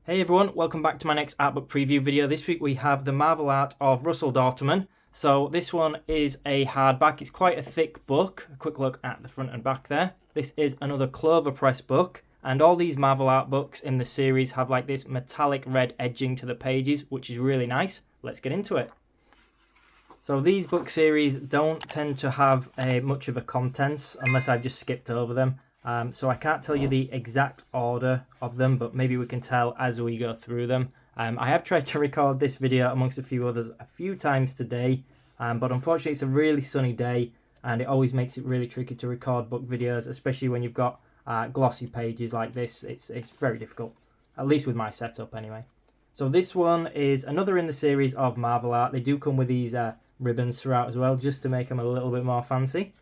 Hey everyone, welcome back to my next art book preview video. This week we have the Marvel art of Russell Dauterman. So this one is a hardback. It's quite a thick book. A quick look at the front and back there. This is another Cloverpress book, and all these Marvel art books in the series have like this metallic red edging to the pages, which is really nice. Let's get into it. So these book series don't tend to have much of a contents unless I've just skipped over them. So I can't tell you the exact order of them, but maybe we can tell as we go through them. I have tried to record this video amongst a few others a few times today, but unfortunately it's a really sunny day and it always makes it really tricky to record book videos, especially when you've got glossy pages like this. It's very difficult, at least with my setup anyway. So this one is another in the series of Marvel art. They do come with these ribbons throughout as well, just to make them a little bit more fancy.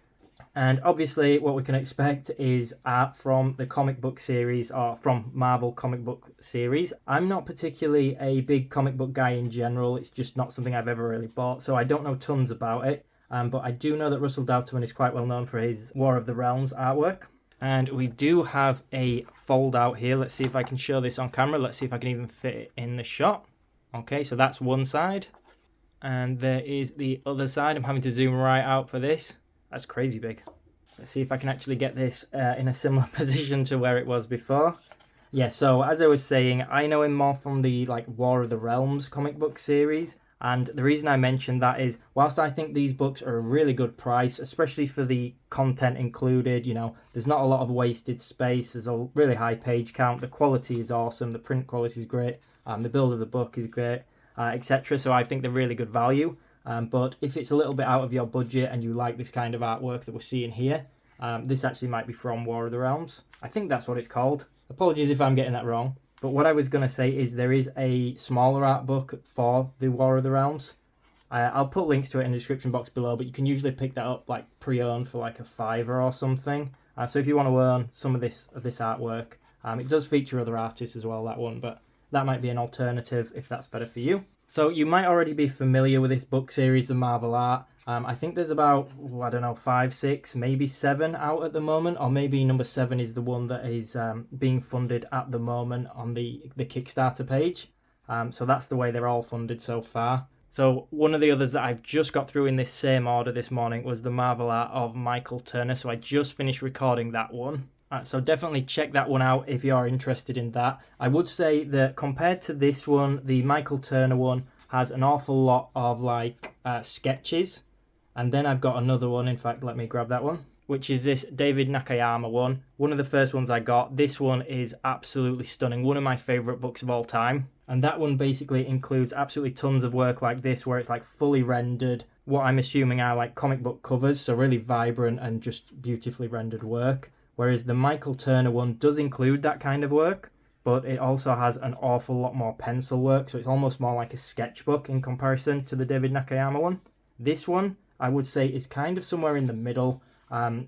And obviously what we can expect is art from the comic book series, or from Marvel comic book series. I'm not particularly a big comic book guy in general. It's just not something I've ever really bought, so I don't know tons about it. But I do know that Russell Dauterman is quite well known for his War of the Realms artwork. And we do have a fold out here. Let's see if I can show this on camera. Let's see if I can even fit it in the shot. Okay, so that's one side. And there is the other side. I'm having to zoom right out for this. That's crazy big. Let's see if I can actually get this in a similar position to where it was before. Yeah, so as I was saying, I know him more from the War of the Realms comic book series. And the reason I mentioned that is, whilst I think these books are a really good price, especially for the content included, you know, there's not a lot of wasted space, there's a really high page count, the quality is awesome, the print quality is great, the build of the book is great, etc. So I think they're really good value. But if it's a little bit out of your budget and you like this kind of artwork that we're seeing here, this actually might be from War of the Realms. I think that's what it's called. Apologies if I'm getting that wrong. But what I was going to say is there is a smaller art book for the War of the Realms. I'll put links to it in the description box below, but you can usually pick that up like pre-owned for like a $5 or something. So if you want to earn some of this artwork, it does feature other artists as well, that one, but that might be an alternative if that's better for you. So you might already be familiar with this book series, the Marvel art. I think there's about, I don't know, 5, 6, maybe 7 out at the moment, or maybe number 7 is the one that is being funded at the moment on the Kickstarter page. So that's the way they're all funded so far. So one of the others that I've just got through in this same order this morning was the Marvel art of Michael Turner. So I just finished recording that one. So definitely check that one out if you're interested in that. I would say that compared to this one, the Michael Turner one has an awful lot of sketches. And then I've got another one, in fact, let me grab that one, which is this David Nakayama one. One of the first ones I got. This one is absolutely stunning. One of my favourite books of all time. And that one basically includes absolutely tons of work like this, where it's like fully rendered. What I'm assuming are like comic book covers, so really vibrant and just beautifully rendered work. Whereas the Michael Turner one does include that kind of work, but it also has an awful lot more pencil work, so it's almost more like a sketchbook in comparison to the David Nakayama one. This one, I would say, is kind of somewhere in the middle.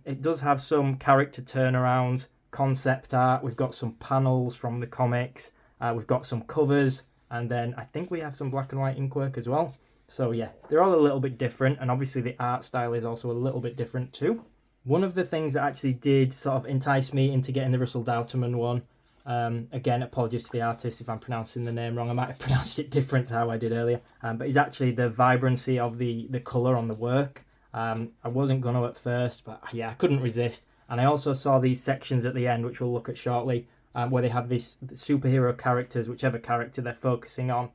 It does have some character turnarounds, concept art, we've got some panels from the comics, we've got some covers, and then I think we have some black and white ink work as well. So yeah, they're all a little bit different, and obviously the art style is also a little bit different too. One of the things that actually did sort of entice me into getting the Russell Dauterman one, again, apologies to the artist if I'm pronouncing the name wrong, I might have pronounced it different to how I did earlier, but is actually the vibrancy of the colour on the work. I wasn't going to at first, but yeah, I couldn't resist. And I also saw these sections at the end, which we'll look at shortly, where they have these superhero characters, whichever character they're focusing on,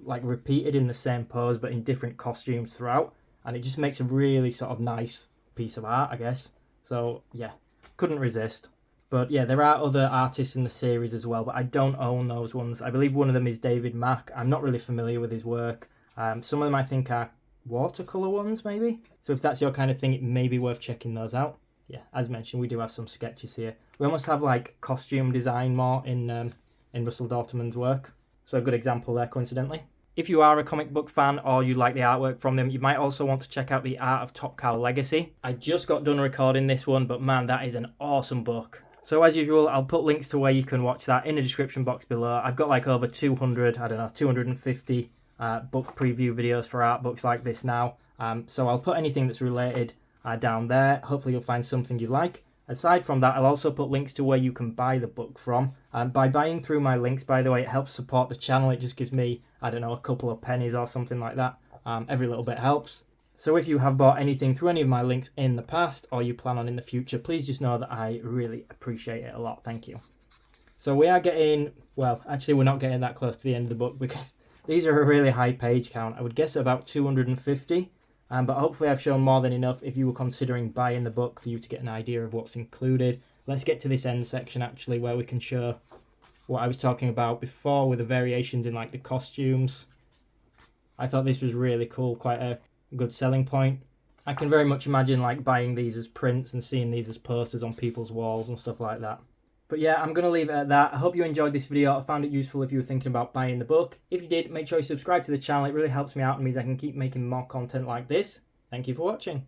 like repeated in the same pose, but in different costumes throughout. And it just makes a really sort of nice piece of art, I guess. So yeah, couldn't resist. But yeah, there are other artists in the series as well, but I don't own those ones. I believe one of them is David Mack. I'm not really familiar with his work. Some of them I think are watercolor ones maybe. So if that's your kind of thing, it may be worth checking those out. Yeah, as mentioned, we do have some sketches here. We almost have like costume design more in Russell Dauterman's work. So a good example there, coincidentally. If you are a comic book fan or you like the artwork from them, you might also want to check out the art of Top Cow Legacy. I just got done recording this one, but man, that is an awesome book. So as usual, I'll put links to where you can watch that in the description box below. I've got like over 250 book preview videos for art books like this now. So I'll put anything that's related down there. Hopefully you'll find something you like. Aside from that, I'll also put links to where you can buy the book from. By buying through my links, by the way, it helps support the channel. It just gives me, I don't know, a couple of pennies or something like that. Every little bit helps. So if you have bought anything through any of my links in the past, or you plan on in the future, please just know that I really appreciate it a lot. Thank you. So we are getting, well, actually we're not getting that close to the end of the book because these are a really high page count. I would guess about 250. But hopefully I've shown more than enough if you were considering buying the book for you to get an idea of what's included. Let's get to this end section actually where we can show what I was talking about before with the variations in like the costumes. I thought this was really cool, quite a good selling point. I can very much imagine like buying these as prints and seeing these as posters on people's walls and stuff like that. But yeah, I'm going to leave it at that. I hope you enjoyed this video. I found it useful if you were thinking about buying the book. If you did, make sure you subscribe to the channel. It really helps me out and means I can keep making more content like this. Thank you for watching.